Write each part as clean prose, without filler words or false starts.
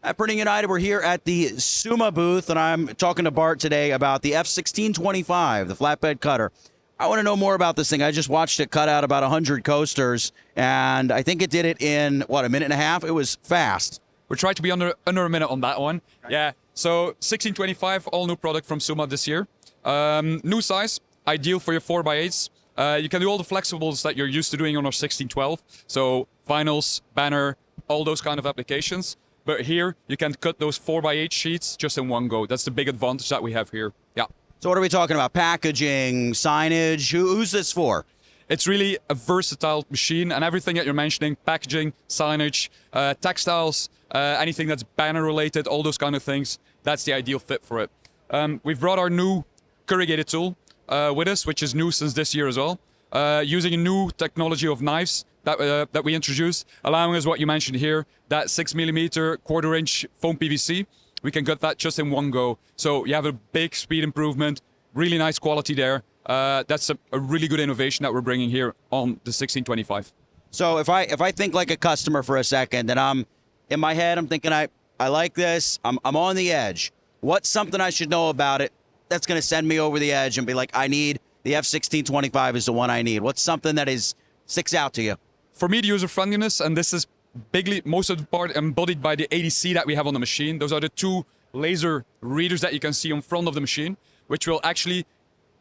At Printing United, we're here at the Summa booth, and I'm talking to Bart today about the F1625, the flatbed cutter. I want to know more about this thing. I just watched it cut out about 100 coasters, and I think it did it in, a minute and a half? It was fast. We tried to be under a minute on that one. Yeah, so 1625, all new product from Summa this year. New size, ideal for your 4x8s. You can do all the flexibles that you're used to doing on our 1612. So vinyls, banner, all those kind of applications. But here, you can cut those 4x8 sheets just in one go. That's the big advantage that we have here. Yeah. So what are we talking about? Packaging, signage? Who's this for? It's really a versatile machine, and everything that you're mentioning, packaging, signage, textiles, anything that's banner related, all those kind of things, that's the ideal fit for it. We've brought our new corrugated tool with us, which is new since this year as well, using a new technology of knives that we introduced, allowing us what you mentioned here, that 6mm 1/4 inch foam PVC. We can cut that just in one go. So you have a big speed improvement, really nice quality there. That's a really good innovation that we're bringing here on the 1625. So if I think like a customer for a second, and I'm in my head, I'm thinking I like this. I'm on the edge. What's something I should know about it that's going to send me over the edge and be like, I need the F1625 is the one I need? What's something that sticks out to you? For me, the user-friendliness, and this is bigly, most of the part embodied by the ADC that we have on the machine. Those are the two laser readers that you can see on front of the machine, which will actually,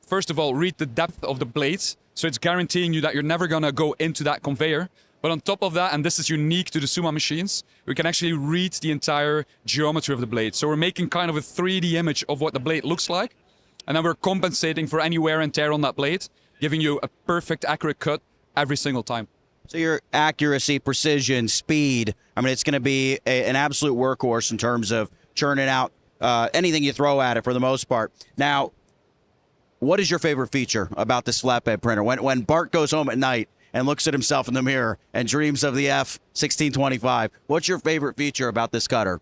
first of all, read the depth of the blades. So it's guaranteeing you that you're never going to go into that conveyor. But on top of that, and this is unique to the Summa machines, we can actually read the entire geometry of the blade. So we're making kind of a 3D image of what the blade looks like. And then we're compensating for any wear and tear on that blade, giving you a perfect, accurate cut every single time. So your accuracy, precision, speed, I mean, it's going to be an absolute workhorse in terms of churning out anything you throw at it for the most part. Now, what is your favorite feature about this flatbed printer? When Bart goes home at night and looks at himself in the mirror and dreams of the F1625, what's your favorite feature about this cutter?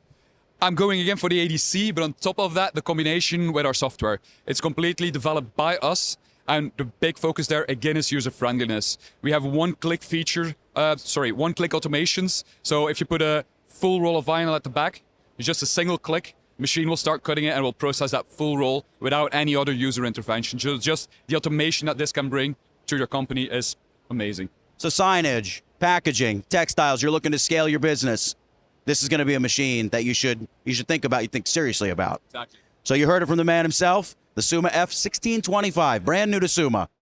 I'm going again for the ADC, but on top of that, the combination with our software. It's completely developed by us. And the big focus there, again, is user-friendliness. We have one-click one-click automations. So if you put a full roll of vinyl at the back, it's just a single click, machine will start cutting it and will process that full roll without any other user intervention. So just the automation that this can bring to your company is amazing. So signage, packaging, textiles, you're looking to scale your business. This is going to be a machine that you should think about, you think seriously about. Exactly. So you heard it from the man himself, the Summa F1625, brand new to Summa.